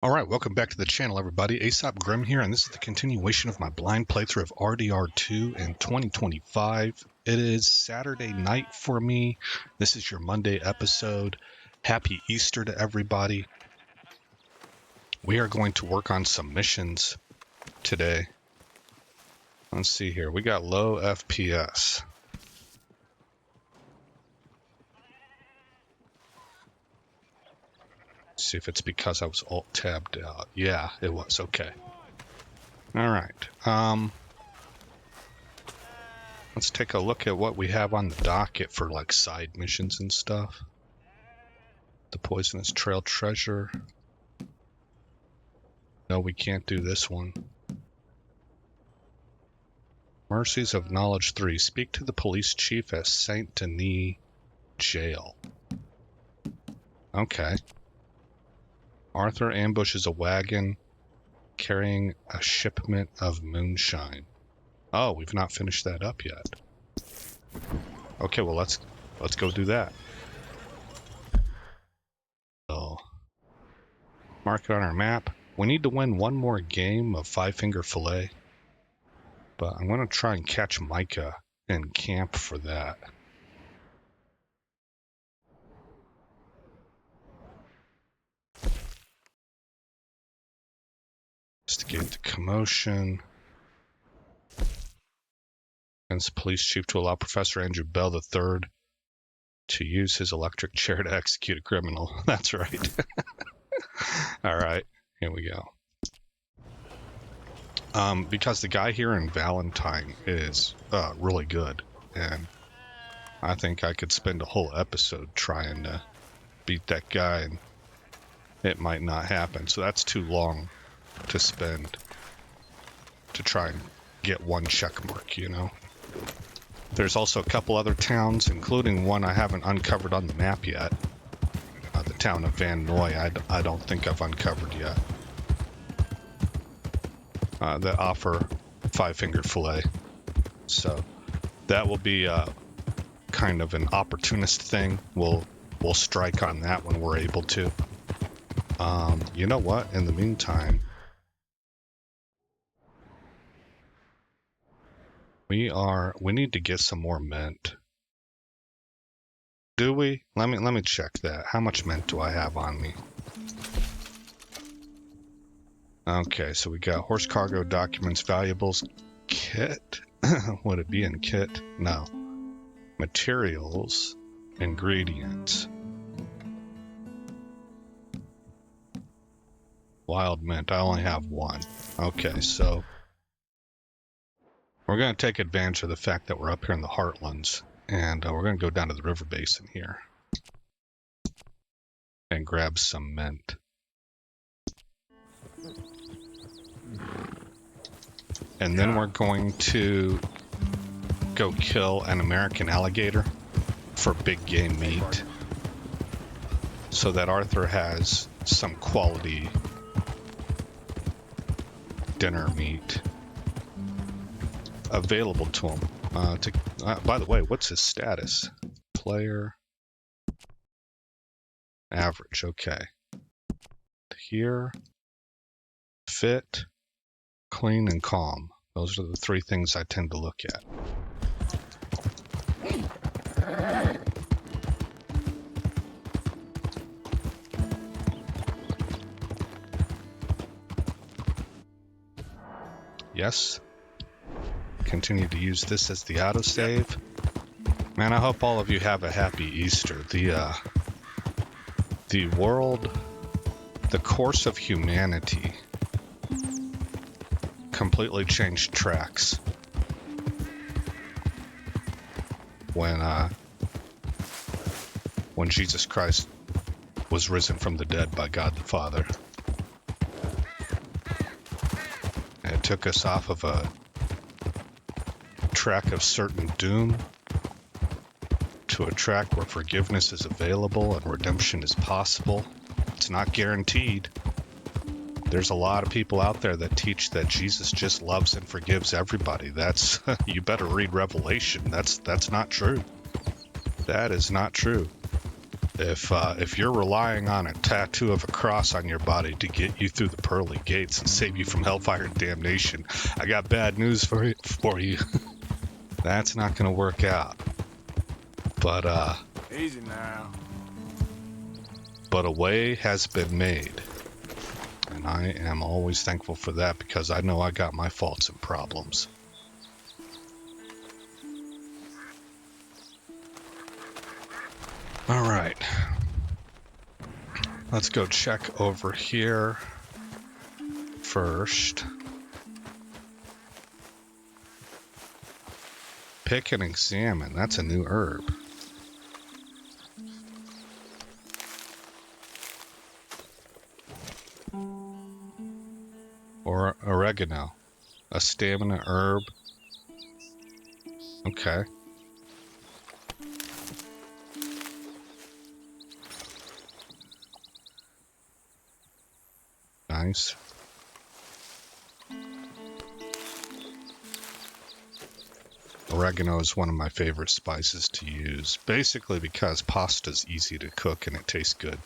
Alright, welcome back to the channel, everybody. Aesop Grim here, and this is the continuation of my blind playthrough of RDR2 in 2025. It is Saturday night for me. This is your Monday episode. Happy Easter to everybody. We are going to work on some missions today. Let's see here. We got low FPS. See if it's because I was alt-tabbed out. Yeah, it was. Okay. Alright. Let's take a look at what we have on the docket for, like, side missions and stuff. The Poisonous Trail Treasure. No, we can't do this one. Mercies of Knowledge 3. Speak to the police chief at Saint Denis Jail. Okay. Arthur ambushes a wagon carrying a shipment of moonshine. Oh, we've not finished that up yet. Okay, well let's go do that. So, mark it on our map. We need to win one more game of Five Finger Fillet, but I'm going to try and catch Micah and camp for that. Investigate the commotion. Against the police chief to allow Professor Andrew Bell III to use his electric chair to execute a criminal. That's right. Alright, here we go. Because the guy here in Valentine is really good, and I think I could spend a whole episode trying to beat that guy, and it might not happen. So that's too long to spend to try and get one check mark, you know. There's also a couple other towns, including one I haven't uncovered on the map yet. The town of Van Noy, I don't think I've uncovered yet. That offer Five Finger Fillet. So that will be kind of an opportunist thing. We'll strike on that when we're able to. You know what? In the meantime, we need to get some more mint. Do we? Let me check that. How much mint do I have on me? Okay, so we got horse cargo, documents, valuables, kit. Would it be in kit? No. Materials, ingredients. Wild mint, I only have one. Okay, so we're going to take advantage of the fact that we're up here in the Heartlands, and we're going to go down to the river basin here and grab some mint. And then we're going to go kill an American alligator for big game meat so that Arthur has some quality dinner meat available to him. By the way, what's his status? Player average. Okay. Here, fit, clean, and calm. Those are the three things I tend to look at. Yes. Continue to use this as the autosave. Man, I hope all of you have a happy Easter. The world, the course of humanity completely changed tracks when Jesus Christ was risen from the dead by God the Father. And it took us off of a track of certain doom to a track where forgiveness is available and redemption is possible. It's not guaranteed. There's a lot of people out there that teach that Jesus just loves and forgives everybody. That's you better read Revelation. That's not true. That is not true. If you're relying on a tattoo of a cross on your body to get you through the pearly gates and save you from hellfire and damnation, I got bad news for you. That's not going to work out. But Easy now. But a way has been made. And I am always thankful for that because I know I got my faults and problems. All right. Let's go check over here first. Pick and examine. That's a new herb. Or oregano. A stamina herb. Okay. Nice. Oregano is one of my favorite spices to use, basically because pasta's easy to cook and it tastes good.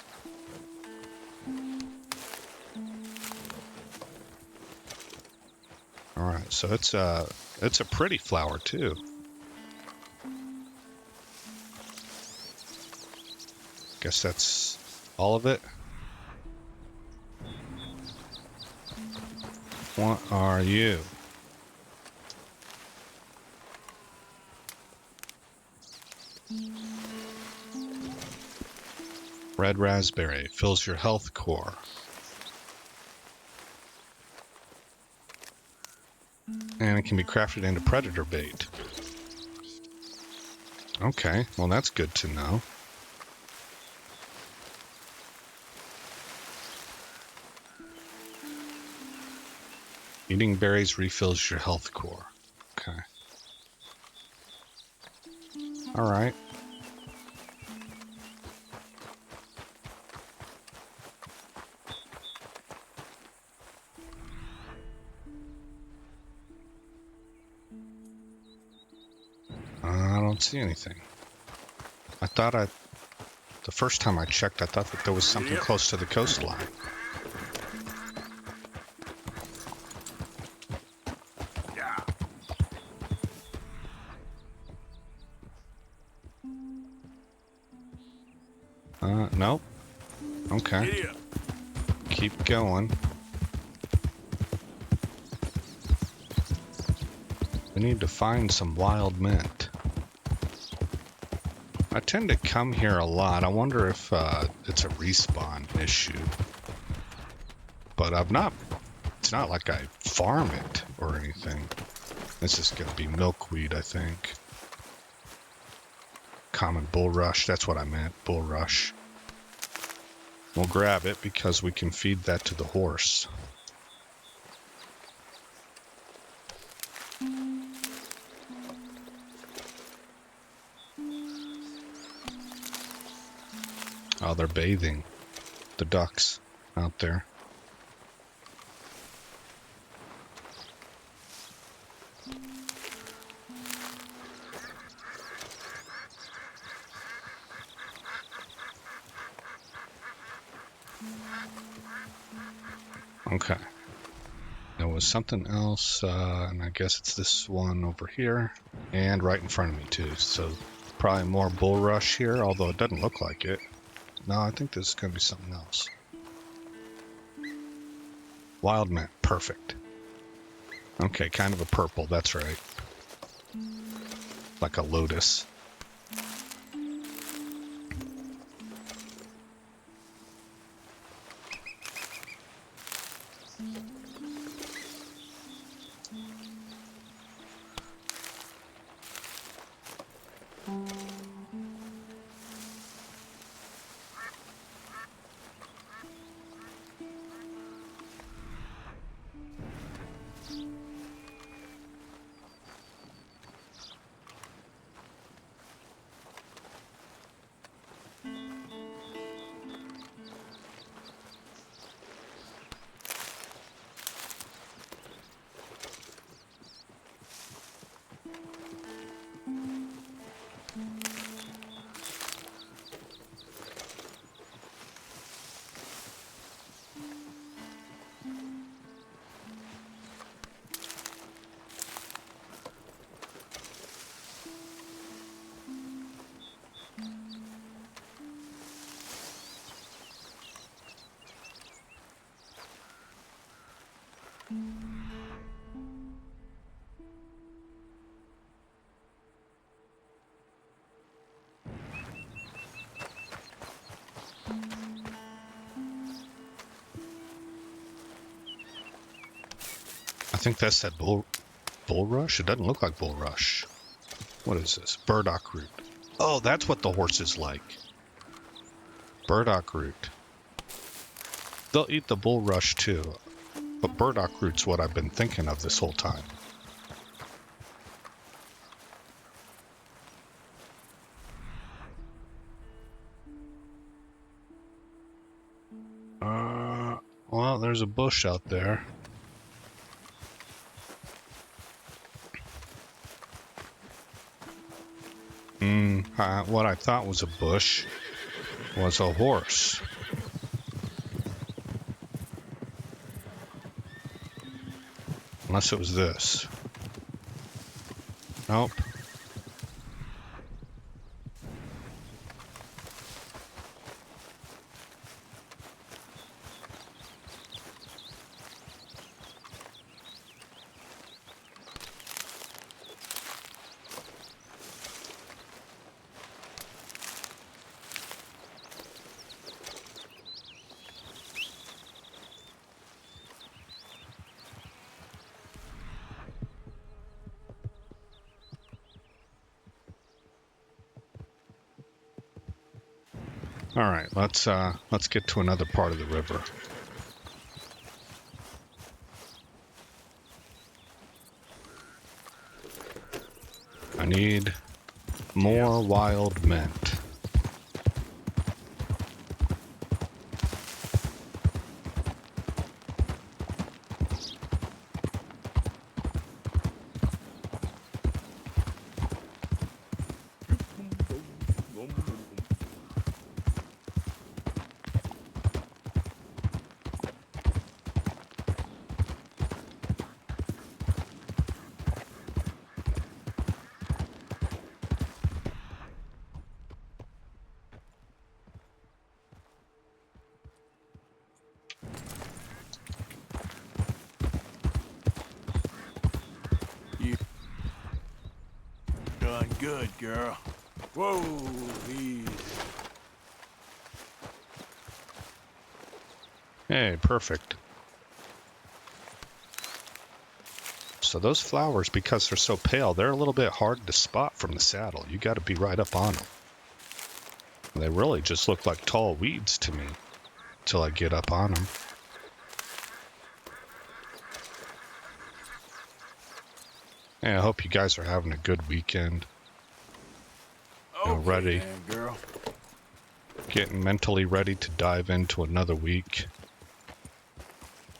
Alright, so it's a pretty flower too. Guess that's all of it. What are you? Red raspberry fills your health core. And it can be crafted into predator bait. Okay, well that's good to know. Eating berries refills your health core. Okay. Alright. I don't see anything. The first time I checked, I thought that there was something close to the coastline. Nope. Okay. Keep going. We need to find some wild mint. I tend to come here a lot. I wonder if it's a respawn issue. But it's not like I farm it or anything. This is going to be milkweed, I think. Common bulrush, that's what I meant, bulrush. We'll grab it because we can feed that to the horse. Oh, they're bathing. The ducks out there. Okay. There was something else, and I guess it's this one over here, and right in front of me too. So probably more bulrush here, although it doesn't look like it. No, I think this is going to be something else. Wild mint, perfect. Okay, kind of a purple, that's right. Like a lotus. I think that's that bulrush. It doesn't look like bulrush. What is this? Burdock root. Oh, that's what the horse is like. Burdock root. They'll eat the bulrush too, but burdock root's what I've been thinking of this whole time. Well, there's a bush out there. What I thought was a bush was a horse. Unless it was this. Nope. All right, let's get to another part of the river. I need more wild mint. Done good, girl. Whoa, easy. Hey, perfect. So those flowers, because they're so pale, they're a little bit hard to spot from the saddle. You got to be right up on them. They really just look like tall weeds to me till I get up on them. Hey, I hope you guys are having a good weekend. Okay, ready. then, girl. Getting mentally ready to dive into another week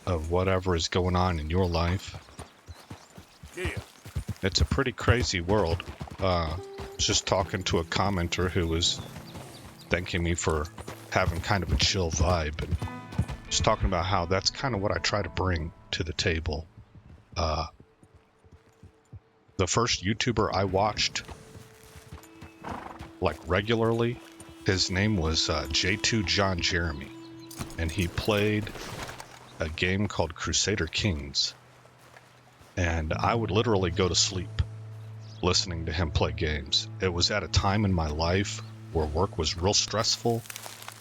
of whatever is going on in your life. Yeah. It's a pretty crazy world. Just talking to a commenter who was thanking me for having kind of a chill vibe, and just talking about how that's kind of what I try to bring to the table. The first YouTuber I watched, like regularly, his name was J2 John Jeremy, and he played a game called Crusader Kings, and I would literally go to sleep listening to him play games. It was at a time in my life where work was real stressful.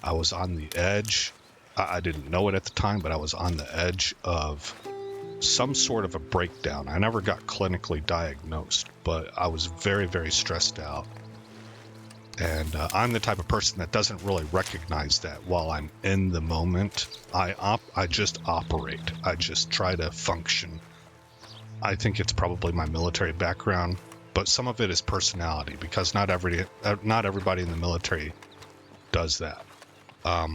I was on the edge. I didn't know it at the time, but I was on the edge of some sort of a breakdown. I never got clinically diagnosed, but I was very, very stressed out. And I'm the type of person that doesn't really recognize that while I'm in the moment. I just operate. I just try to function. I think it's probably my military background, but some of it is personality, because not everybody in the military does that. But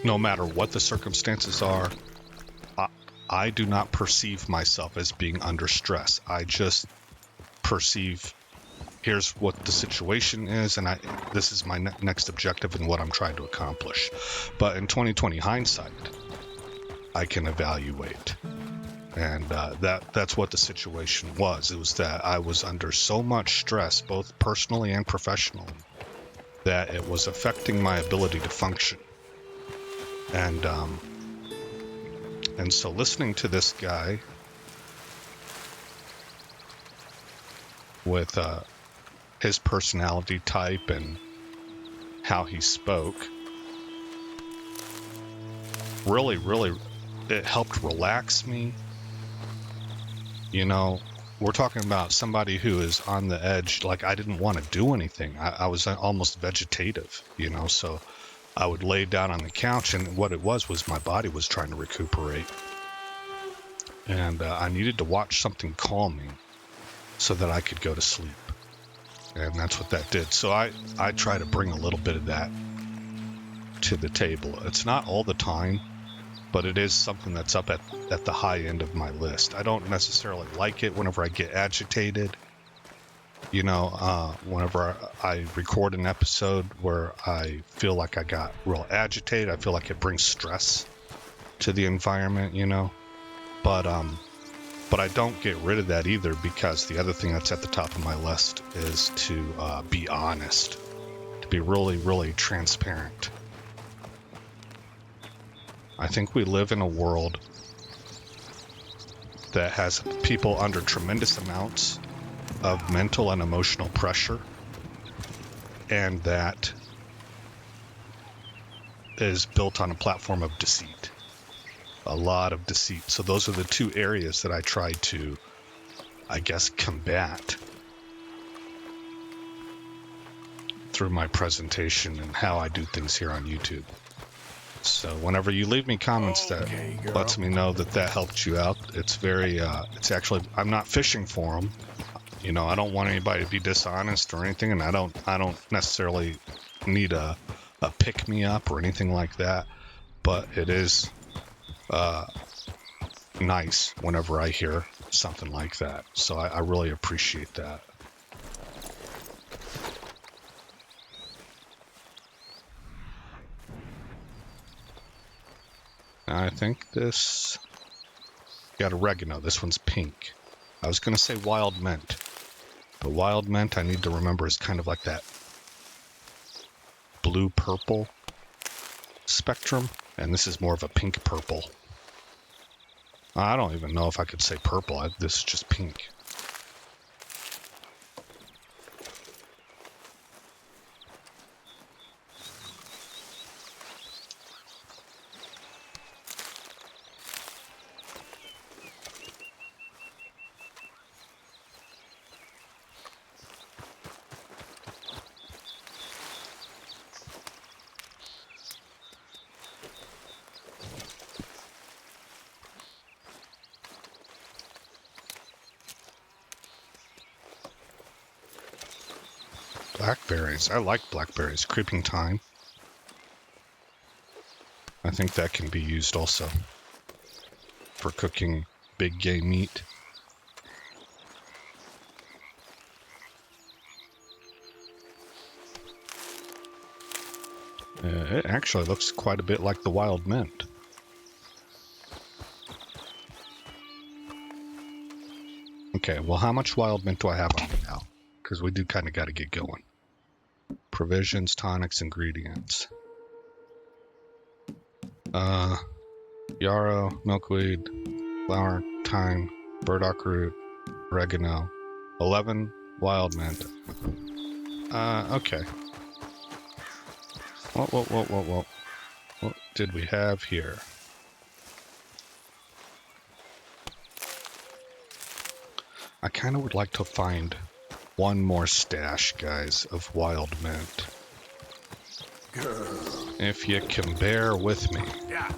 no matter what the circumstances are, I do not perceive myself as being under stress. I just perceive, here's what the situation is, and this is my next objective and what I'm trying to accomplish. But in 2020 hindsight, I can evaluate. And that's what the situation was. It was that I was under so much stress, both personally and professionally, that it was affecting my ability to function. And And so listening to this guy with his personality type and how he spoke, really, it helped relax me. You know, we're talking about somebody who is on the edge. Like, I didn't want to do anything. I was almost vegetative, you know, so I would lay down on the couch, and what it was my body was trying to recuperate. And I needed to watch something calming so that I could go to sleep. And that's what that did. So I try to bring a little bit of that to the table. It's not all the time, but it is something that's up at the high end of my list. I don't necessarily like it whenever I get agitated. You know, whenever I record an episode where I feel like I got real agitated, I feel like it brings stress to the environment, you know. But I don't get rid of that either, because the other thing that's at the top of my list is to be honest, to be really transparent. I think we live in a world that has people under tremendous amounts of mental and emotional pressure, and that is built on a platform of deceit. A lot of deceit. So those are the two areas that I try to, I guess, combat through my presentation and how I do things here on YouTube. So whenever you leave me comments that lets me know that helped you out, it's very, it's actually, I'm not fishing for them. You know, I don't want anybody to be dishonest or anything, and I don't necessarily need a pick me up or anything like that. But it is nice whenever I hear something like that. So I really appreciate that. I think this got oregano. This one's pink. I was going to say wild mint, but wild mint I need to remember is kind of like that blue-purple spectrum, and this is more of a pink-purple. I don't even know if I could say purple. This is just pink. Blackberries. I like blackberries. Creeping thyme. I think that can be used also for cooking big game meat. It actually looks quite a bit like the wild mint. Okay, well, how much wild mint do I have on me now? Because we do kind of got to get going. Provisions, tonics, ingredients. Yarrow, milkweed, flour, thyme, burdock root, oregano, 11 wild mint. Okay. What did we have here? I kind of would like to find one more stash, guys, of wild mint. If you can bear with me. Yeah.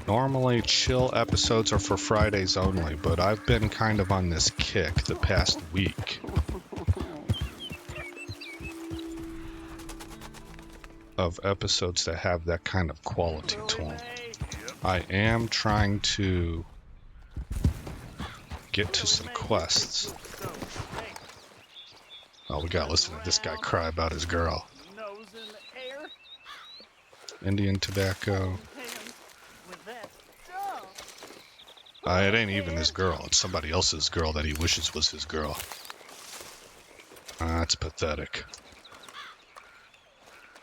Normally, chill episodes are for Fridays only, but I've been kind of on this kick the past week of episodes that have that kind of quality to them. I am trying to get to some quests. Oh, we gotta listen to this guy cry about his girl. Indian tobacco. It ain't even his girl. It's somebody else's girl that he wishes was his girl. That's pathetic.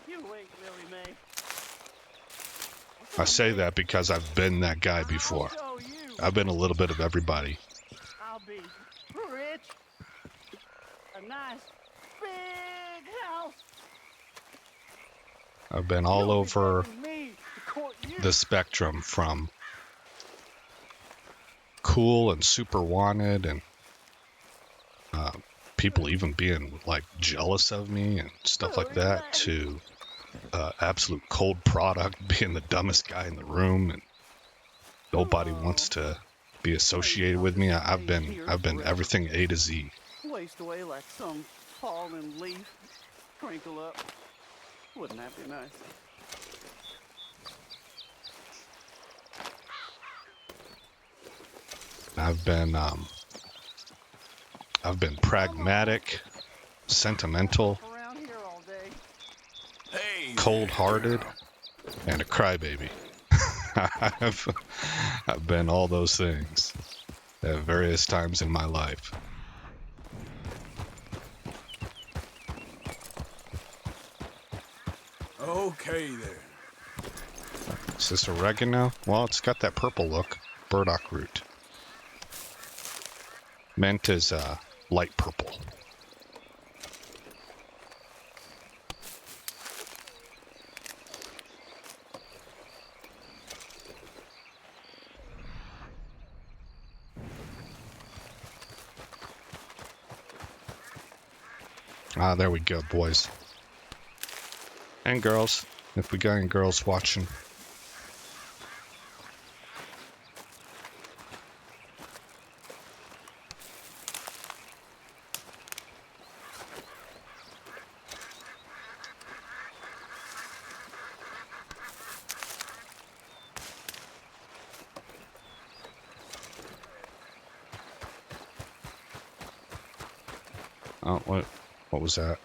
You ain't Willie Mae. I say that because I've been that guy before. I'll show you. I've been a little bit of everybody. I'll be rich. A nice big house. I've been all You'll be over begging me to court you. the spectrum, from cool and super wanted, and people even being like jealous of me and stuff like that, to absolute cold product, being the dumbest guy in the room, and nobody wants to be associated with me. I've been everything A to Z. Waste away like some fallen leaf. Crinkle up. Wouldn't that be nice? I've been pragmatic, sentimental, Around here all day. Hey. cold-hearted, and a crybaby. I've been all those things at various times in my life. Okay there. Is this oregano? Well, it's got that purple look. Burdock root. Mint is light purple. Ah, there we go, boys. And girls, if we got any girls watching. Oh, what was that?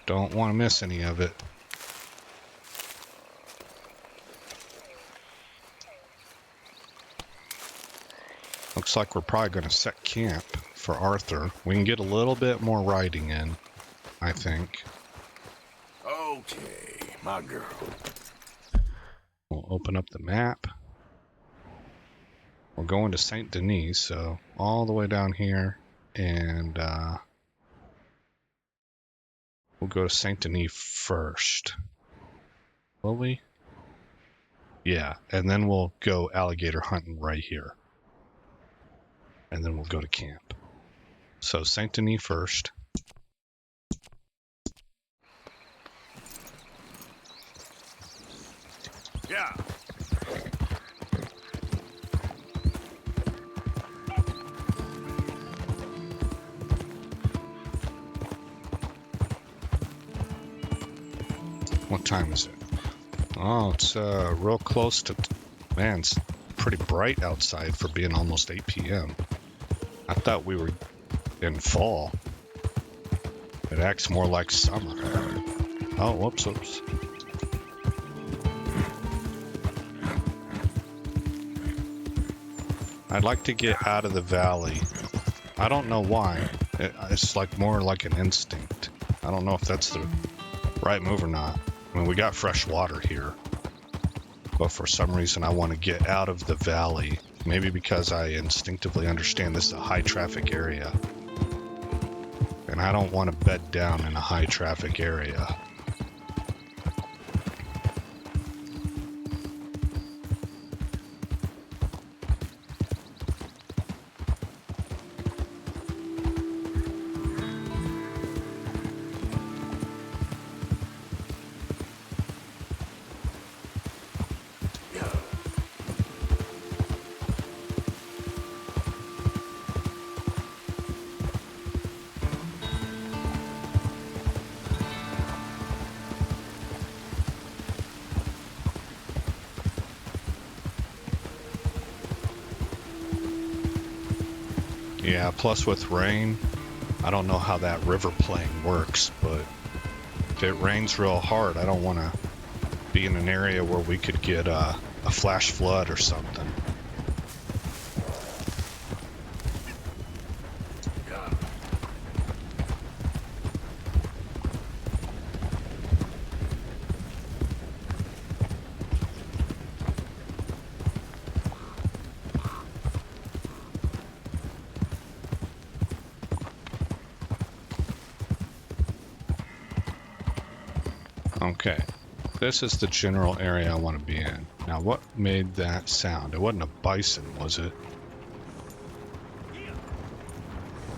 Don't want to miss any of it. Looks like we're probably going to set camp for Arthur. We can get a little bit more riding in, I think. Okay, my girl. We'll open up the map. We're going to Saint Denis, so all the way down here, and we'll go to Saint Denis first. Will we? Yeah, and then we'll go alligator hunting right here. And then we'll go to camp. So Saint Denis first. Yeah. What time is it? Oh, it's real close to... Man, it's pretty bright outside for being almost 8 p.m. I thought we were in fall. It acts more like summer. Oh, whoops. I'd like to get out of the valley. I don't know why. It's like more like an instinct. I don't know if that's the right move or not. I mean, we got fresh water here. But for some reason, I want to get out of the valley. Maybe because I instinctively understand this is a high traffic area. And I don't want to bed down in a high traffic area. Yeah, plus with rain, I don't know how that river playing works, but if it rains real hard, I don't want to be in an area where we could get a flash flood or something. Okay. This is the general area I want to be in. Now, what made that sound? It wasn't a bison, was it?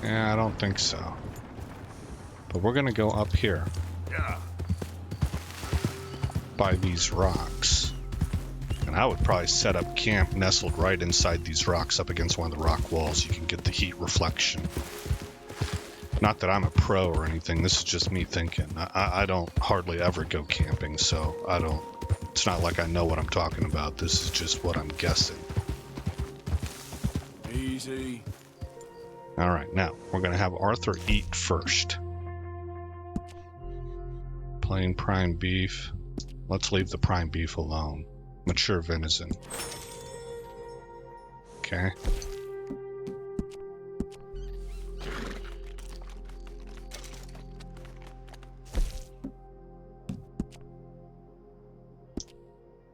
Yeah, I don't think so. But we're going to go up here Yeah. by these rocks. And I would probably set up camp nestled right inside these rocks up against one of the rock walls. You can get the heat reflection. Not that I'm a pro or anything. This is just me thinking. I don't hardly ever go camping, so I don't... It's not like I know what I'm talking about. This is just what I'm guessing. Easy. Alright, now, we're going to have Arthur eat first. Plain prime beef. Let's leave the prime beef alone. Mature venison. Okay.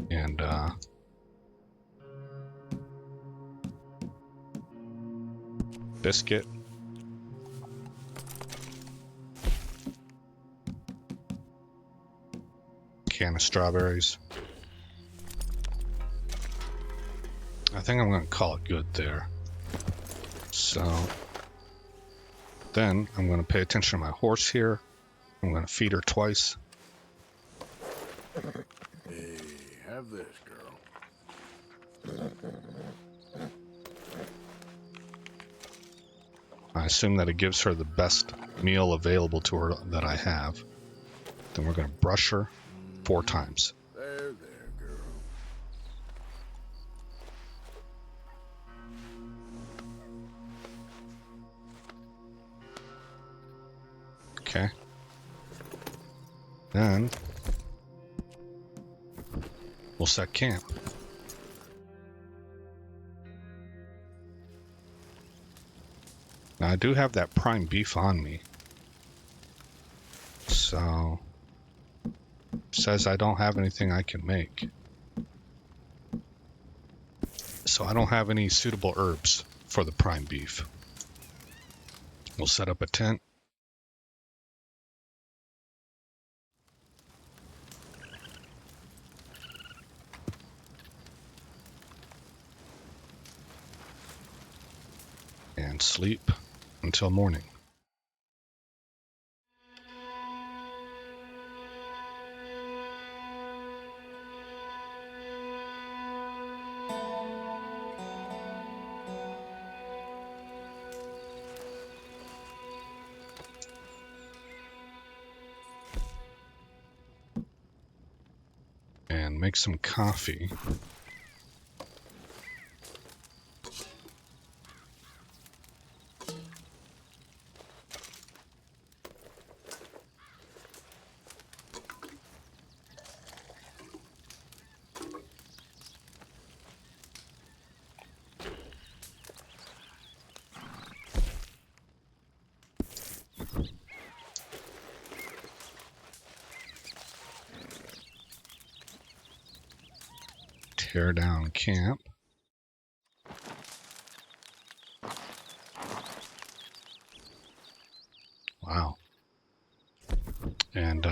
And, biscuit. Can of strawberries. I think I'm going to call it good there. So, then I'm going to pay attention to my horse here. I'm going to feed her twice. Hey, have this, girl. I assume that it gives her the best meal available to her that I have. Then we're going to brush her 4 times. There, girl. Okay. Then we'll set camp. Now I do have that prime beef on me. So says I don't have anything I can make. So I don't have any suitable herbs for the prime beef. We'll set up a tent. And sleep until morning. And make some coffee. Tear down camp. Wow. And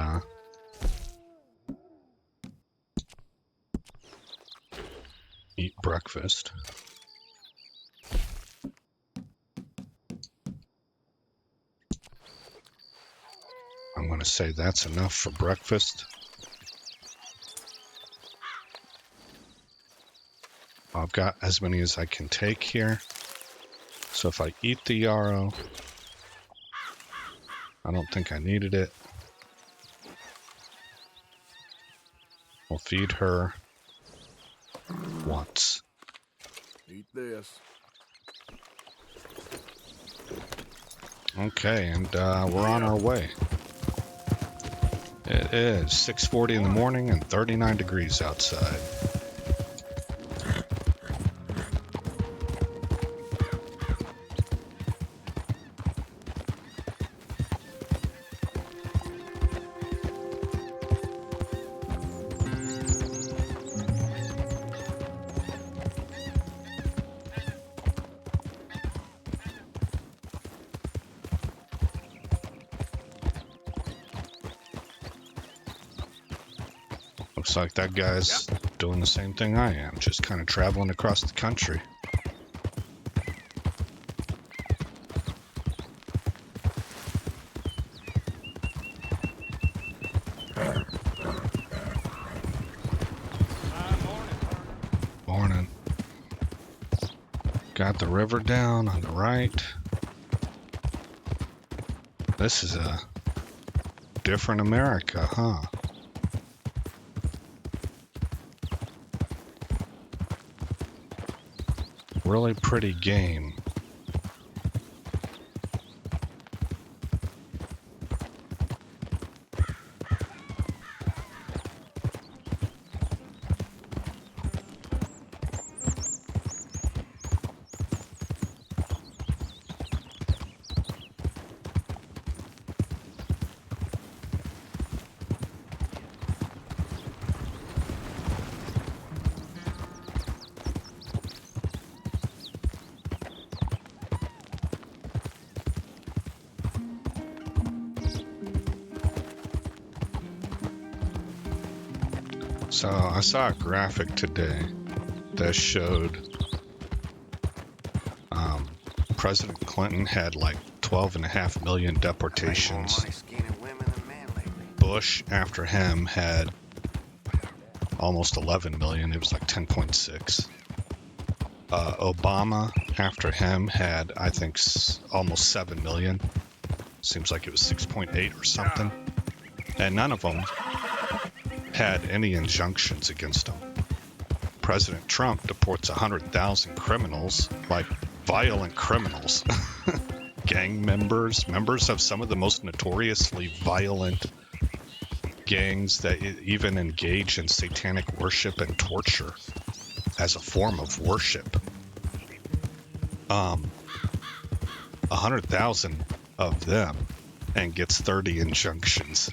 eat breakfast. I'm going to say that's enough for breakfast. I've got as many as I can take here. So if I eat the yarrow, I don't think I needed it. We'll feed her once. Eat this. Okay, and we're on our way. It is 6:40 in the morning and 39 degrees outside. Looks like that guy's doing the same thing I am, just kind of traveling across the country. Morning. Got the river down on the right. This is a different America, huh? Really pretty game. So I saw a graphic today that showed President Clinton had like 12.5 million deportations. Bush, after him, had almost 11 million. It was like 10.6. Obama, after him, had, I think, almost 7 million. Seems like it was 6.8 or something. And none of them had any injunctions against him. President Trump deports 100,000 criminals, like violent criminals, gang members of some of the most notoriously violent gangs that even engage in satanic worship and torture as a form of worship. 100,000 of them, and gets 30 injunctions.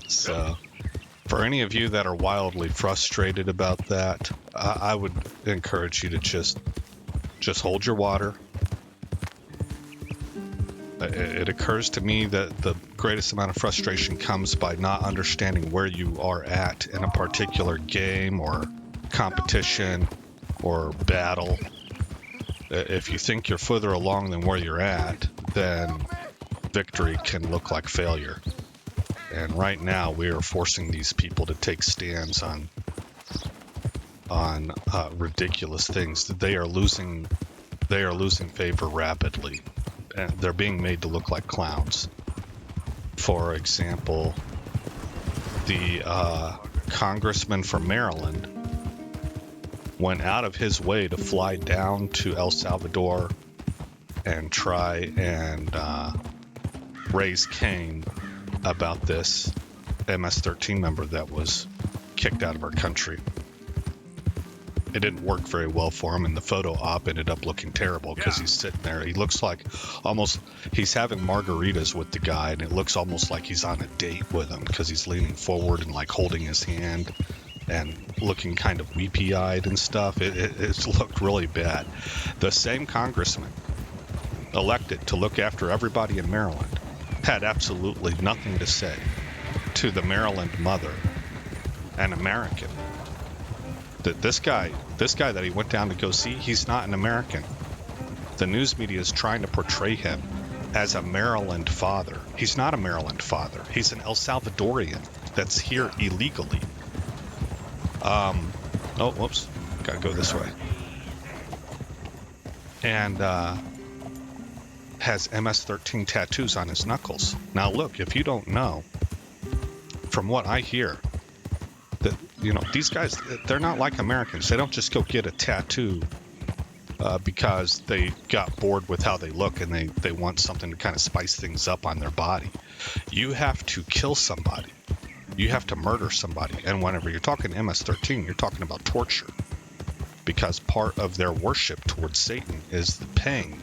So, for any of you that are wildly frustrated about that, I would encourage you to just hold your water. It occurs to me that the greatest amount of frustration comes by not understanding where you are at in a particular game or competition or battle. If you think you're further along than where you're at, then victory can look like failure. And right now, we are forcing these people to take stands on ridiculous things. They are losing favor rapidly, and they're being made to look like clowns. For example, the congressman from Maryland went out of his way to fly down to El Salvador and try and raise Cain about this MS-13 member that was kicked out of our country. It didn't work very well for him, and the photo op ended up looking terrible because he's sitting there. He looks like almost he's having margaritas with the guy, and it looks almost like he's on a date with him because he's leaning forward and like holding his hand and looking kind of weepy-eyed and stuff. It's looked really bad. The same congressman elected to look after everybody in Maryland had absolutely nothing to say to the Maryland mother, an American. That this guy that he went down to go see, he's not an American. The news media is trying to portray him as a Maryland father. He's not a Maryland father. He's an El Salvadorian that's here illegally. Oh, whoops. Gotta go this way. And has MS-13 tattoos on his knuckles. Now look, if you don't know, from what I hear, that, you know, these guys, they're not like Americans. They don't just go get a tattoo because they got bored with how they look and they want something to kind of spice things up on their body. You have to kill somebody. You have to murder somebody. And whenever you're talking MS-13, you're talking about torture. Because part of their worship towards Satan is the pain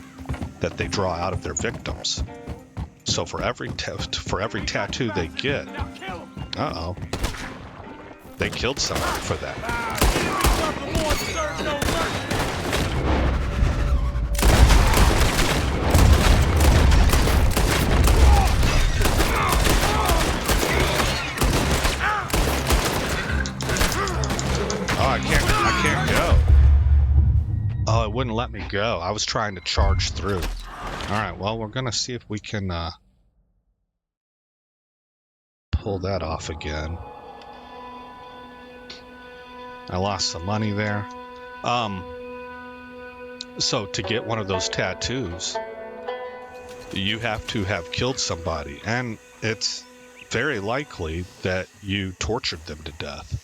that they draw out of their victims. So for every tattoo they get, they killed someone for that. I can't go. Oh, it wouldn't let me go. I was trying to charge through. Alright, well, we're gonna see if we can, pull that off again. I lost some money there. So to get one of those tattoos, you have to have killed somebody, and it's very likely that you tortured them to death.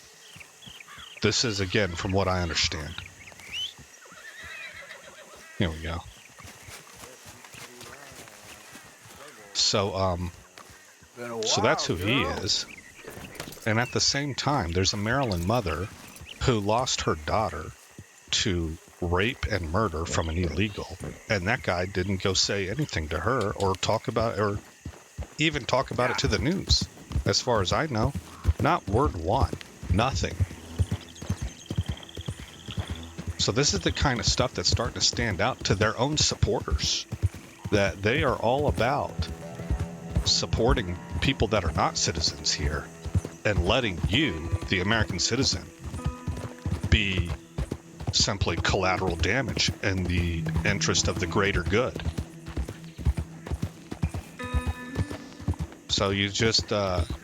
This is, again, from what I understand. Here we go. So, so that's who he is. And at the same time, there's a Maryland mother who lost her daughter to rape and murder from an illegal, and that guy didn't go say anything to her or talk about or even talk about it to the news. As far as I know, not word one, nothing. So this is the kind of stuff that's starting to stand out to their own supporters, that they are all about supporting people that are not citizens here and letting you, the American citizen, be simply collateral damage in the interest of the greater good. So you just,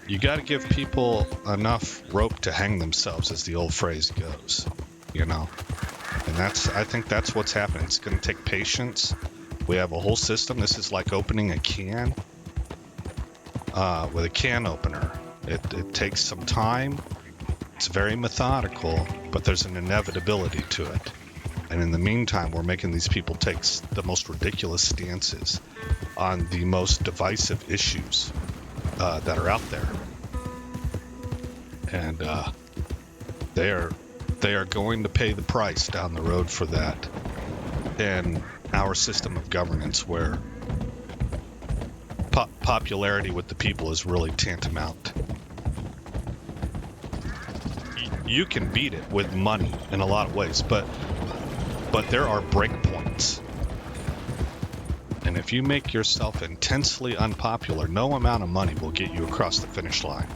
you got to give people enough rope to hang themselves, as the old phrase goes, you know. And I think that's what's happening. It's going to take patience. We have a whole system. This is like opening a can with a can opener. It takes some time. It's very methodical, but there's an inevitability to it. And in the meantime, we're making these people take the most ridiculous stances on the most divisive issues that are out there. And they are going to pay the price down the road for that in our system of governance, where popularity with the people is really tantamount. You can beat it with money in a lot of ways, but there are breakpoints. And if you make yourself intensely unpopular, no amount of money will get you across the finish line.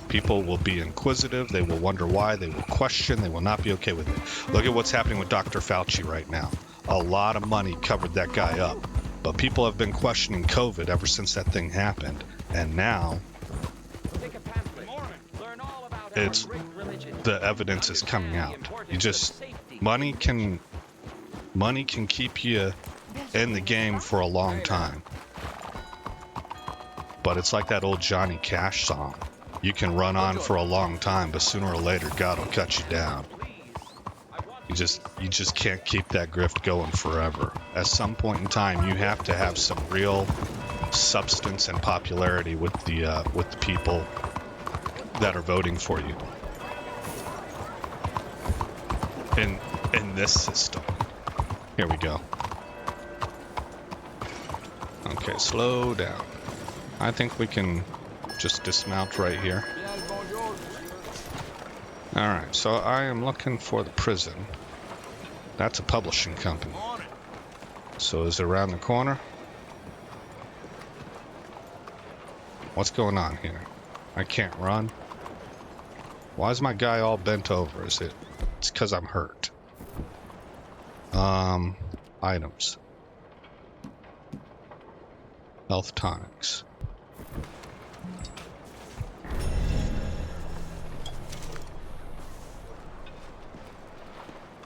People will be inquisitive, they will wonder why, they will question, they will not be okay with it. Look at what's happening with Dr. Fauci right now. A lot of money covered that guy up, but people have been questioning COVID ever since that thing happened, and now it's the evidence is coming out. You just money can keep you in the game for a long time. But it's like that old Johnny Cash song. You can run on for a long time, but sooner or later God will cut you down. You just can't keep that grift going forever. At some point in time, you have to have some real substance and popularity with the people that are voting for you in this system. Here we go. Okay, slow down. I think we can just dismount right here. Alright, so I am looking for the prison. That's a publishing company. So is it around the corner? What's going on here? I can't run. Why is my guy all bent over? It's because I'm hurt. Items. Health tonics.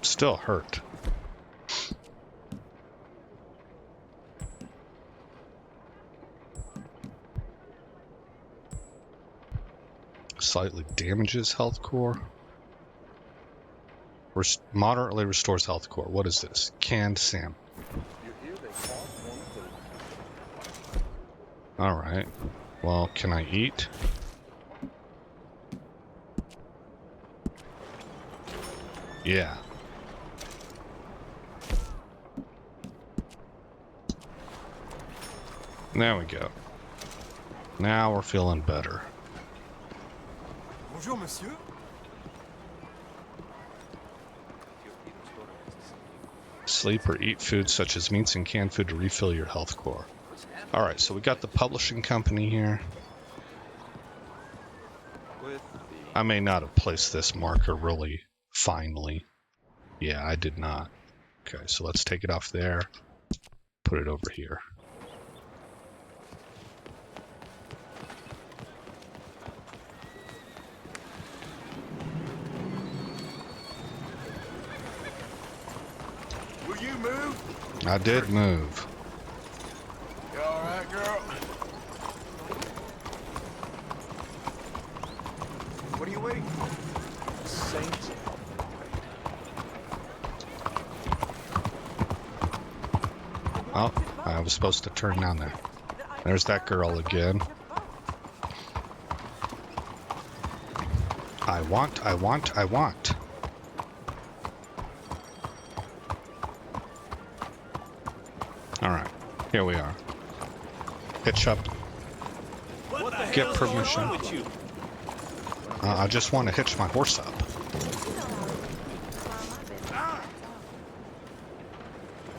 Still hurt. Slightly damages health core. Moderately restores health core. What is this? Canned salmon. Alright. Well, can I eat? Yeah. There we go. Now we're feeling better. Bonjour, monsieur. Sleep or eat foods such as meats and canned food to refill your health core. Alright, so we got the publishing company here. I may not have placed this marker really finely. Yeah, I did not. Okay, so let's take it off there, put it over here. Will you move? I did move. You all right, girl? What are you waiting for? Saints. Oh, I was supposed to turn down there. There's that girl again. I want. Alright, here we are. Hitch up. Get permission. I just want to hitch my horse up.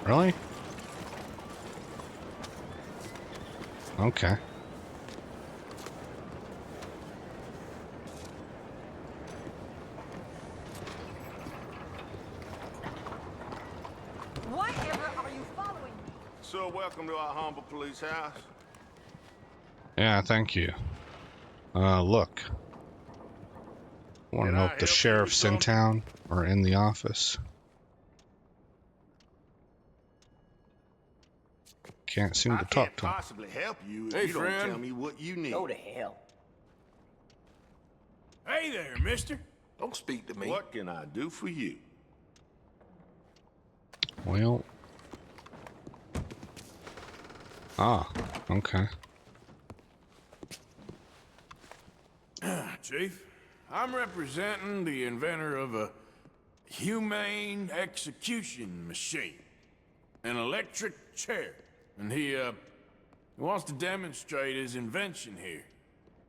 Really? Okay. Whatever are you following? So welcome to our humble police house. Yeah, thank you. Look. Want to Can know I if the help you sheriff's with in town or in the office? Can't seem to I talk can't to him. possibly help you if Hey, you don't friend. tell me what you need. Go to hell. Hey there, mister. Don't speak to me. What can I do for you? Well. Ah, okay. Chief, I'm representing the inventor of a humane execution machine. An electric chair. And he wants to demonstrate his invention here.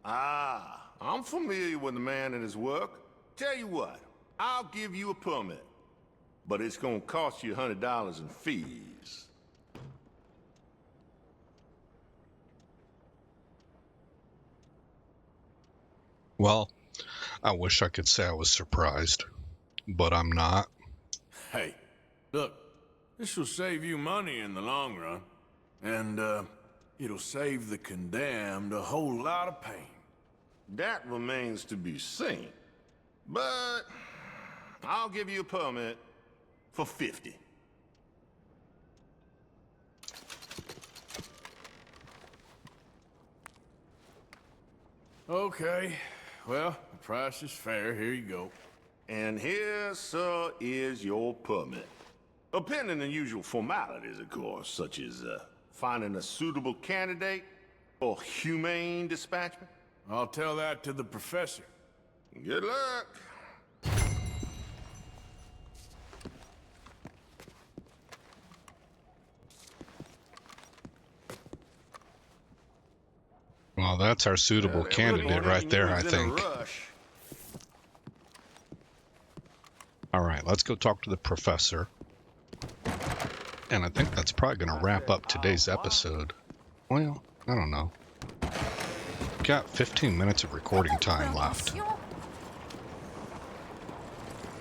Ah, I'm familiar with the man and his work. Tell you what, I'll give you a permit. But it's gonna cost you $100 in fees. Well, I wish I could say I was surprised, but I'm not. Hey, look, this will save you money in the long run. And, it'll save the condemned a whole lot of pain. That remains to be seen. But I'll give you a permit for 50. Okay, well, the price is fair. Here you go. And here, sir, is your permit. Pending the usual formalities, of course, such as finding a suitable candidate for humane dispatchment. I'll tell that to the professor. Good luck. Well, that's our suitable candidate right there, I think. All right, let's go talk to the professor. And I think that's probably going to wrap up today's episode. Well, I don't know. Got 15 minutes of recording time left.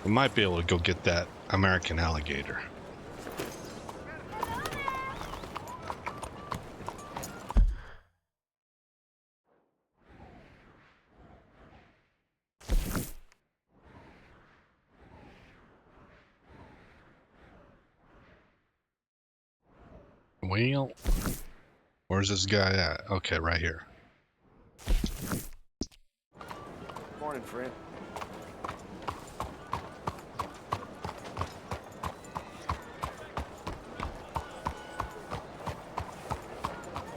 We might be able to go get that American alligator. Well, where's this guy at? Okay, right here. Morning, friend.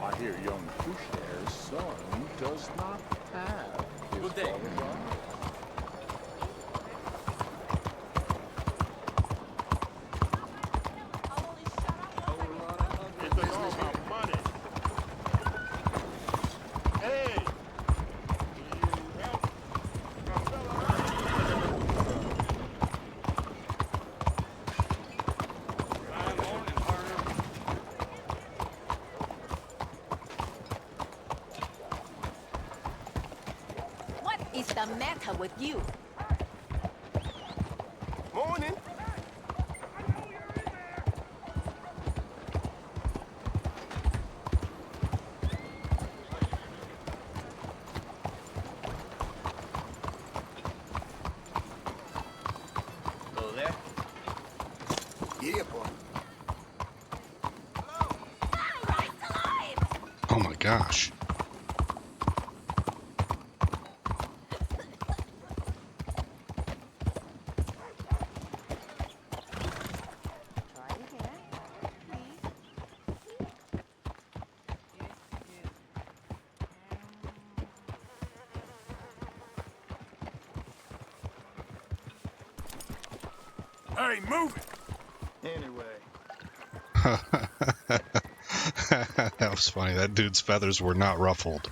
I hear young Kushner's son does not have his Good day. father's eye. It's all about money. Hey! You help my fella? What is the matter? vendetta with you. Morning. Hello there. Yeah, boy. Oh my gosh. Try it again, please. Hey, move it! Anyway. That was funny. That dude's feathers were not ruffled.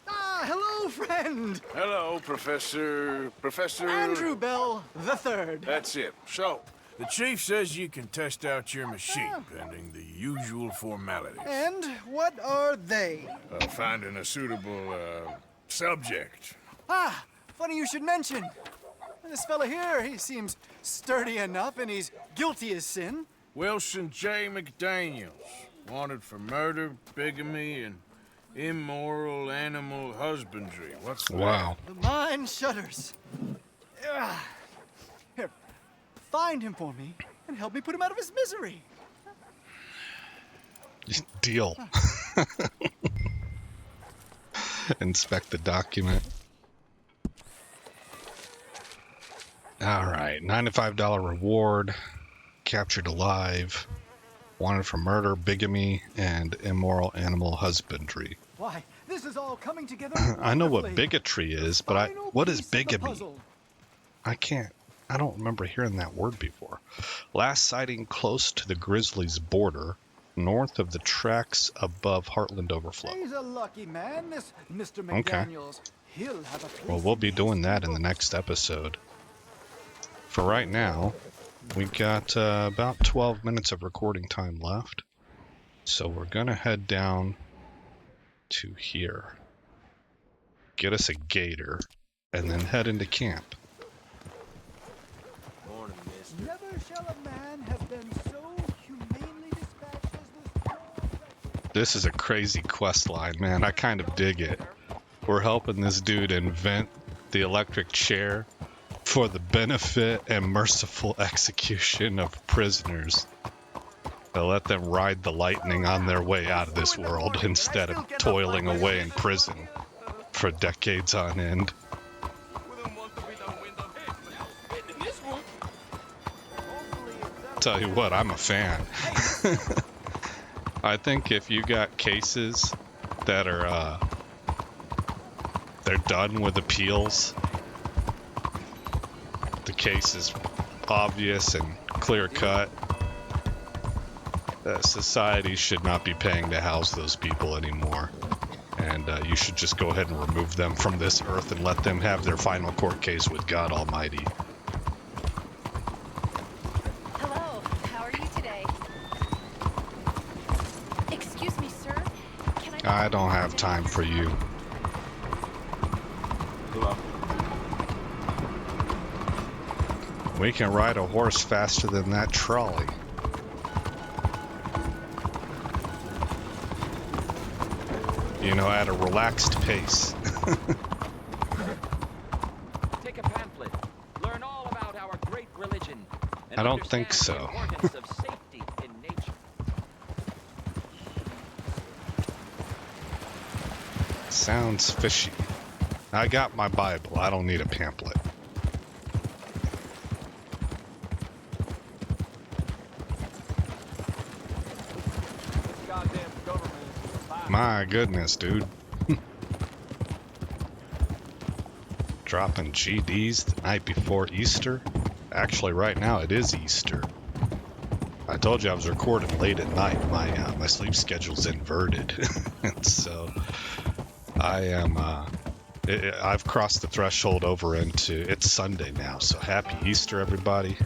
Ah, hello, friend. Hello, Professor... Andrew Bell the Third. That's it. So, the chief says you can test out your machine, pending the usual formalities. And what are they? Finding a suitable, subject. Ah, funny you should mention. This fella here, he seems sturdy enough and he's guilty as sin. Wilson J. McDaniels, wanted for murder, bigamy, and immoral animal husbandry. What's that? Wow. The mind shudders. Here, find him for me and help me put him out of his misery. Deal. Inspect the document. All right, $95 reward. Captured alive. Wanted for murder, bigamy, and immoral animal husbandry. Why, this is all coming together. I know what wonderfully. bigotry is, but Final what is piece of the bigamy? puzzle. I don't remember hearing that word before. Last sighting close to the Grizzlies border, north of the tracks above Heartland Overflow. He's a lucky man, this Mr. Okay. McDaniels. He'll have a place Well, we'll in be doing that in the history next episode. For right now, we got about 12 minutes of recording time left. So we're going to head down to here. Get us a gator, and then head into camp. Morning, books. mister. Never shall a man have been so humanely dispatched as this poor wretch. This is a crazy quest line, man. I kind of dig it. We're helping this dude invent the electric chair for the benefit and merciful execution of prisoners. To let them ride the lightning on their way out of this world instead of toiling away in prison for decades on end. Tell you what, I'm a fan. I think if you got cases that are they're done with appeals, the case is obvious and clear cut, society should not be paying to house those people anymore. And you should just go ahead and remove them from this earth and let them have their final court case with God Almighty. Hello, how are you today? Excuse me, sir. Can I don't have time for you. Hello. We can ride a horse faster than that trolley. You know, at a relaxed pace. Take a pamphlet. Learn all about our great religion. And I don't think understand so. the importance of safety in nature. Sounds fishy. I got my Bible. I don't need a pamphlet. Goddamn government is a spy. My goodness, dude. Dropping GDs the night before Easter. Actually, right now it is Easter. I told you I was recording late at night. My sleep schedule's inverted, and so I am. I've crossed the threshold over into it's Sunday now. So happy Easter, everybody.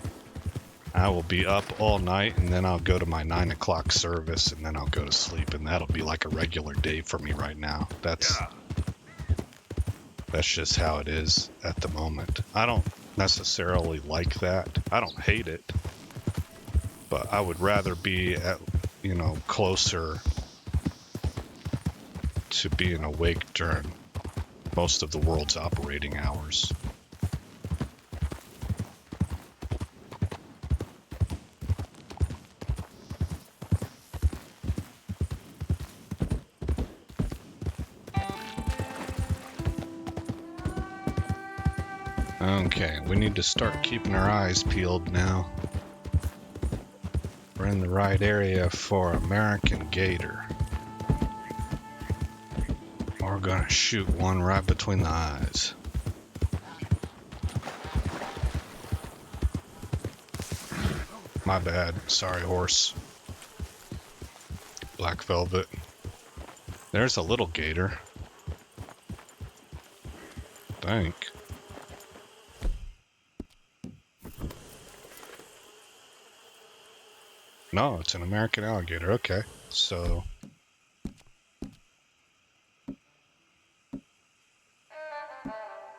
I will be up all night, and then I'll go to my 9 o'clock service, and then I'll go to sleep, and that'll be like a regular day for me right now. That's just how it is at the moment. I don't necessarily like that. I don't hate it, but I would rather be at, closer to being awake during most of the world's operating hours. Okay, we need to start keeping our eyes peeled now. We're in the right area for American Gator. We're gonna shoot one right between the eyes. My bad. Sorry, horse. Black velvet. There's a little gator. Think. No, it's an American alligator. Okay, so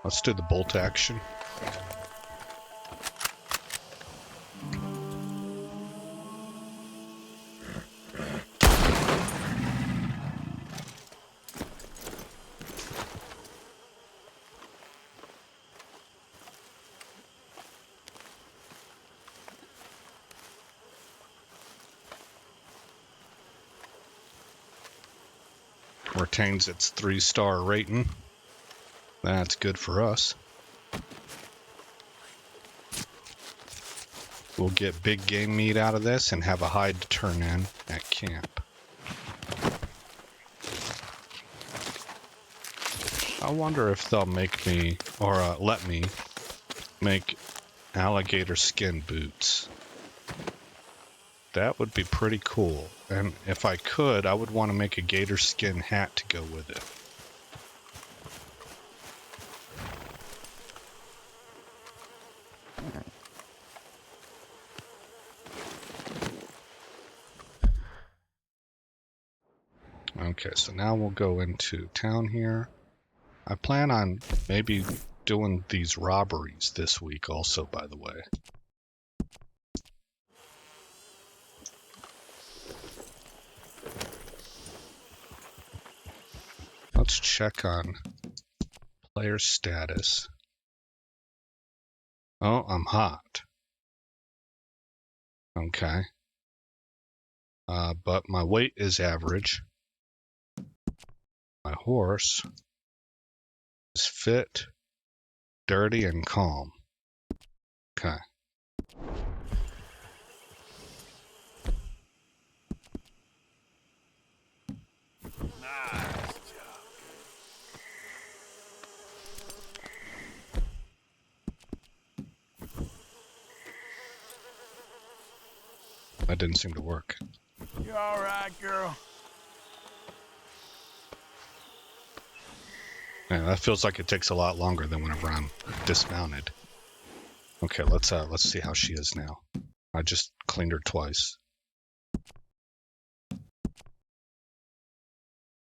let's do the bolt action. Retains its 3-star rating. That's good for us. We'll get big game meat out of this and have a hide to turn in at camp. I wonder if they'll make me, or let me, make alligator skin boots. That would be pretty cool. And if I could, I would want to make a gator skin hat to go with it. Okay, so now we'll go into town here. I plan on maybe doing these robberies this week also, by the way. Let's check on player status. Oh, I'm hot. Okay. But my weight is average. My horse is fit, dirty, and calm. Okay. That didn't seem to work. You all right, girl? Yeah, that feels like it takes a lot longer than whenever I'm dismounted. Okay, let's see how she is now. I just cleaned her twice.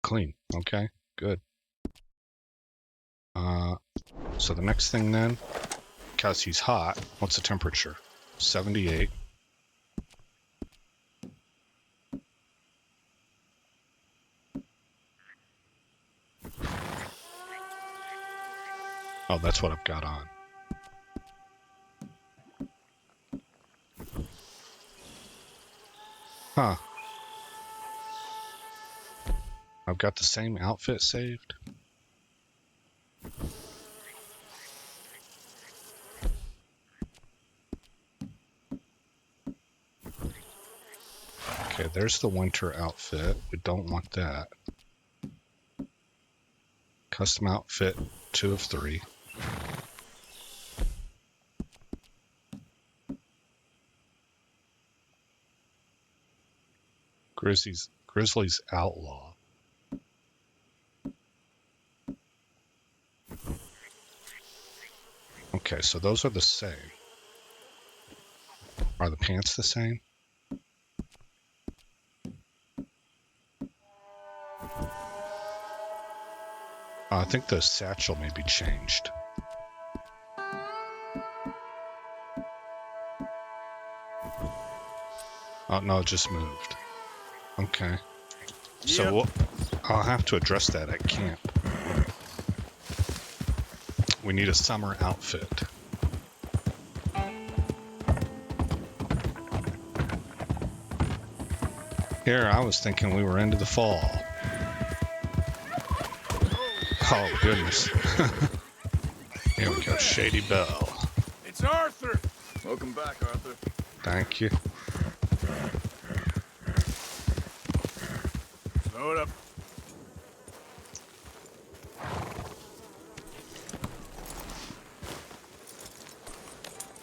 Clean. Okay, good. So the next thing then, because he's hot, what's the temperature? 78. Oh, that's what I've got on. Huh. I've got the same outfit saved. Okay, there's the winter outfit. We don't want that. Custom outfit, 2 of 3. Grizzly's outlaw. Okay, so those are the same. Are the pants the same? I think the satchel may be changed. Oh, no, it just moved. Okay. So I'll have to address that at camp. We need a summer outfit. Here, I was thinking we were into the fall. Oh, goodness. Here we go, Shady Belle. It's Arthur! Welcome back, Arthur. Thank you. Slow it up.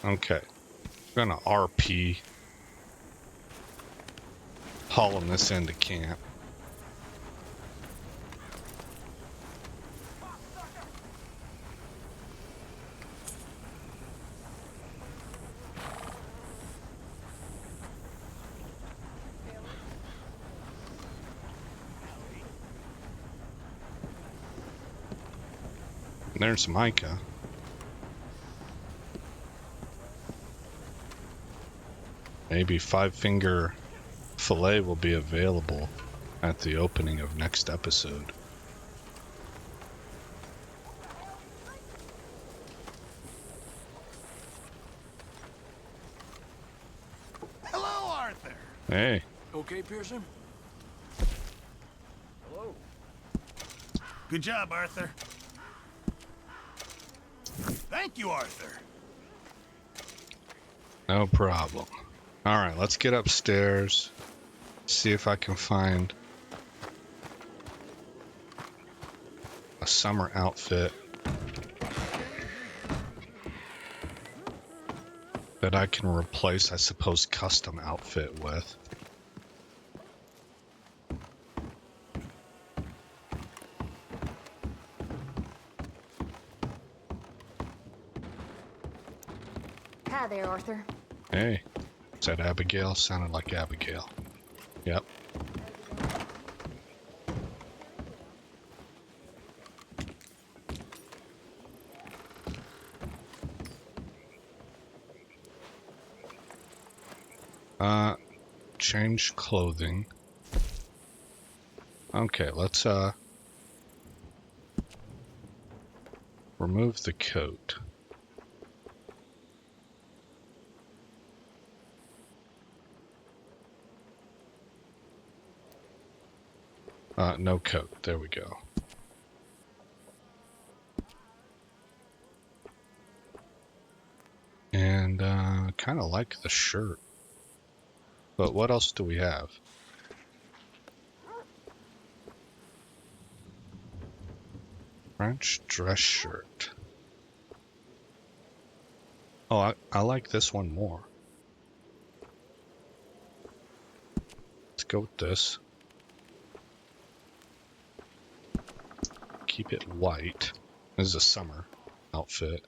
Okay. We're gonna RP. Hauling this into camp. There's Micah. Maybe five-finger fillet will be available at the opening of next episode. Hello, Arthur. Hey, Okay, Pearson? Hello. Good job, Arthur. Thank you, Arthur. no problem. Alright, let's get upstairs. See if I can find a summer outfit that I can replace, I suppose, custom outfit with. Hi there, Arthur. Hey, is that Abigail? Sounded like Abigail. Yep. Change clothing. Okay, let's remove the coat. No coat. There we go. And kind of like the shirt. But what else do we have? French dress shirt. Oh, I like this one more. Let's go with this. Keep it white. This is a summer outfit.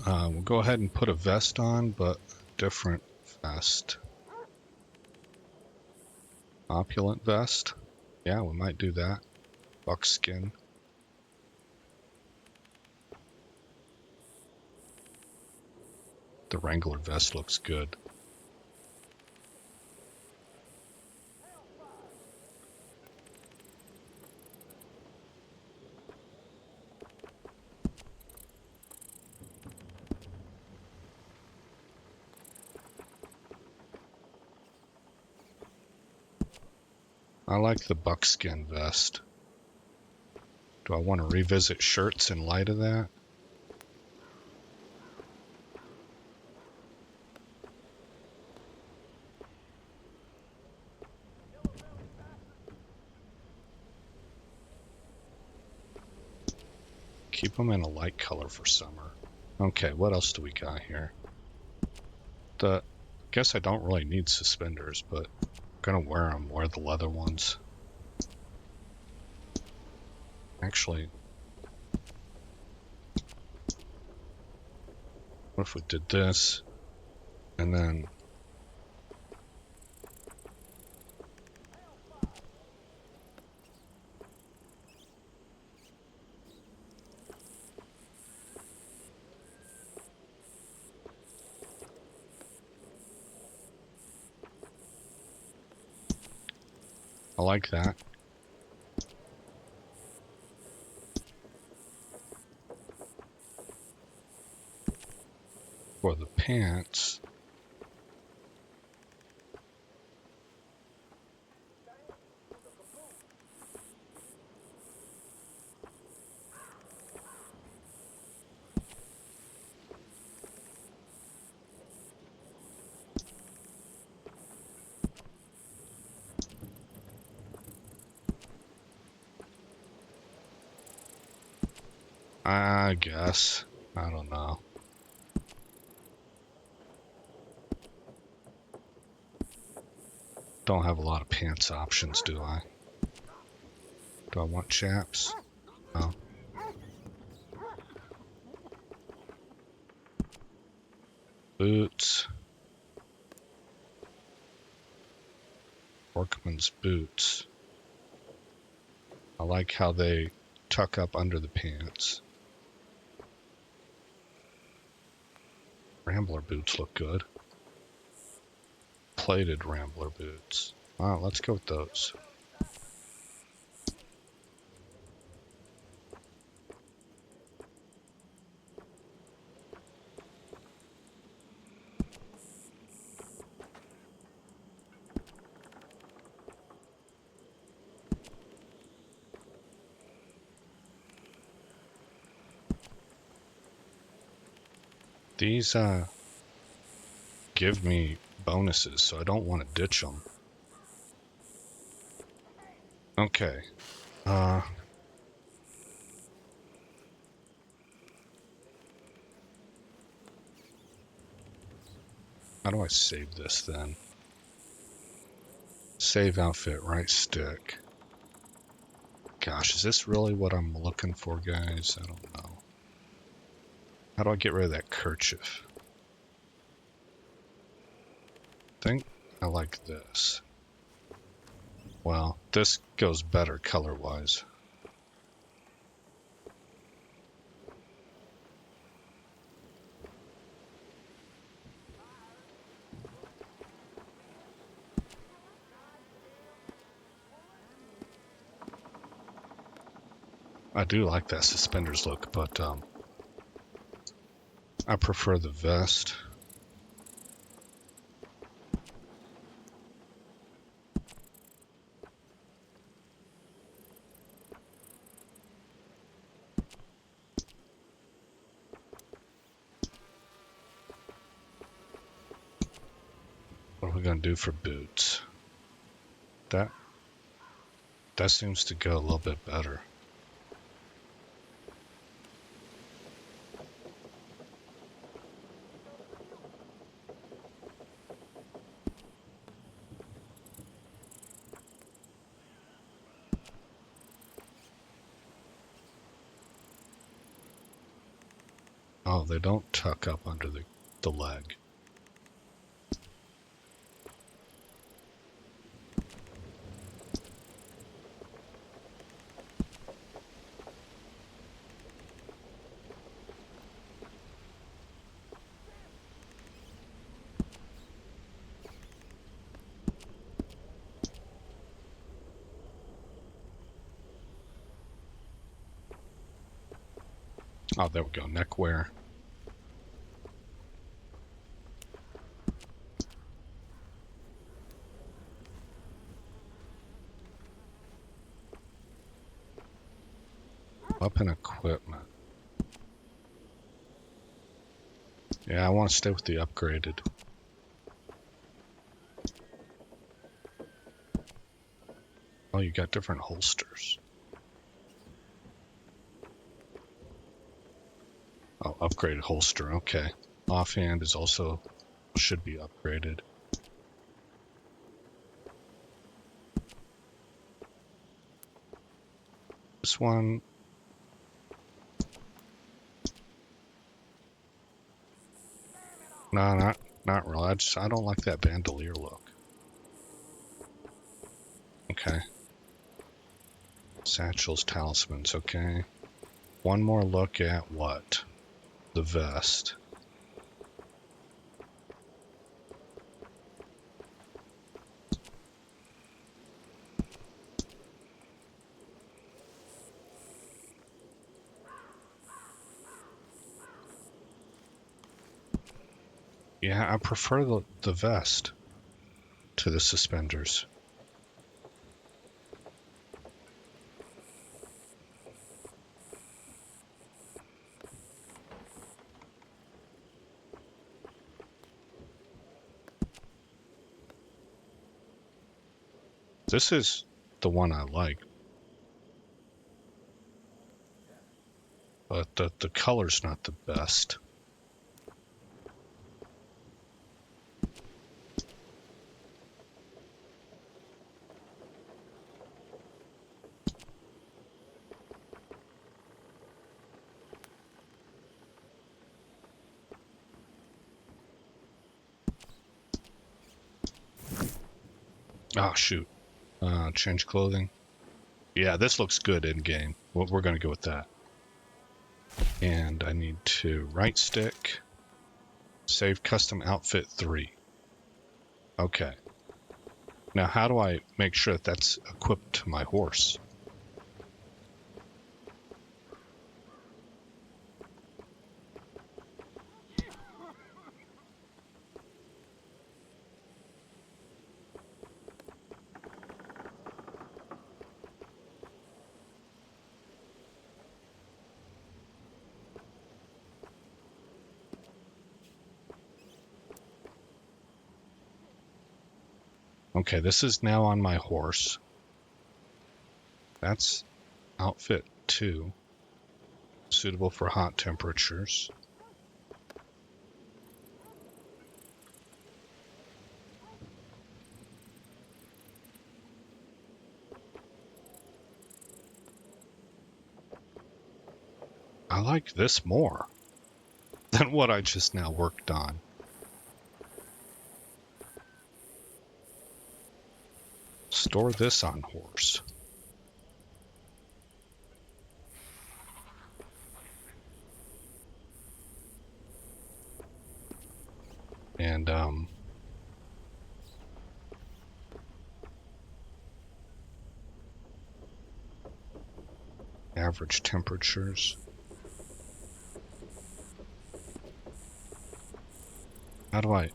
We'll go ahead and put a vest on, but different vest. Opulent vest. Yeah, we might do that. Buckskin. The Wrangler vest looks good. I like the buckskin vest. Do I want to revisit shirts in light of that? Keep them in a light color for summer. Okay, what else do we got here? I guess I don't really need suspenders, but I'm gonna wear them, wear the leather ones. Actually, What if we did this, and then... I like that. For the pants, I guess. I don't know. Don't have a lot of pants options, do I? Do I want chaps? No. Boots. Workman's boots. I like how they tuck up under the pants. Rambler boots look good. Plated Rambler boots. Wow, let's go with those. These give me bonuses, so I don't want to ditch them. Okay. How do I save this then? Save outfit, right stick. Gosh, is this really what I'm looking for, guys? I don't know. How do I get rid of that kerchief? I think I like this. Well, this goes better color-wise. I do like that suspenders look, but I prefer the vest. What are we gonna do for boots? That seems to go a little bit better. Oh, they don't tuck up under the leg. Oh, there we go, neckwear. Weapon equipment. Yeah, I want to stay with the upgraded. Oh, you got different holsters. Oh, upgraded holster, okay. Offhand is also, should be upgraded. This one... No, not really. I don't like that bandolier look. Okay. Satchels, talismans, okay. One more look at what? The vest. Yeah, I prefer the vest to the suspenders. This is the one I like. But the color's not the best. Oh, shoot. Change clothing. Yeah, this looks good in game. We're going to go with that. And I need to right stick, save custom outfit 3. Okay. Now, how do I make sure that that's equipped to my horse? Okay, this is now on my horse. That's outfit 2, suitable for hot temperatures. I like this more than what I just now worked on. Store this on horse. And, average temperatures. How do I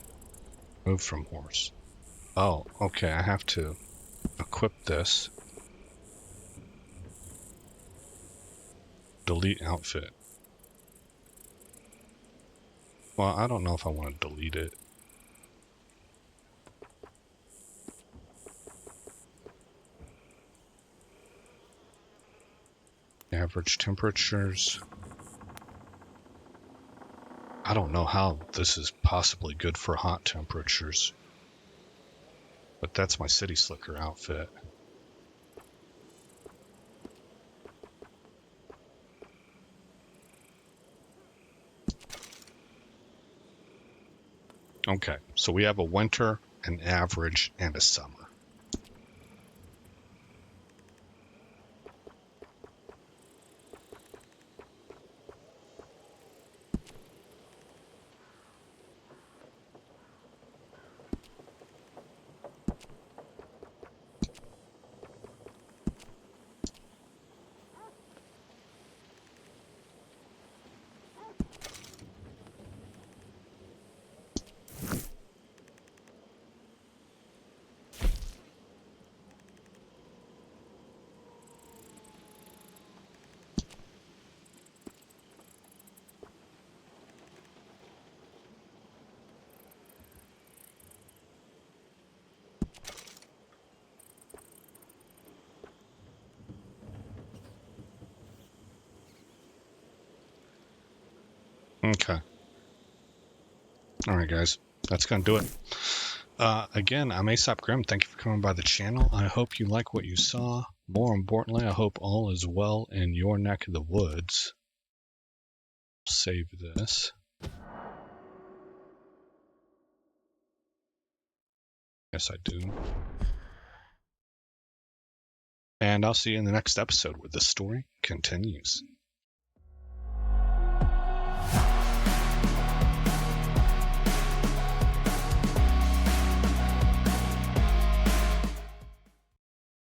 move from horse? Oh, okay, I have to equip this. Delete outfit. Well, I don't know if I want to delete it. Average temperatures. I don't know how this is possibly good for hot temperatures. But that's my city slicker outfit. Okay, so we have a winter, an average, and a summer. Okay. Alright guys, that's gonna do it. Again, I'm Aesop Grim. Thank you for coming by the channel. I hope you like what you saw. More importantly, I hope all is well in your neck of the woods. Save this. Yes, I do. And I'll see you in the next episode where the story continues.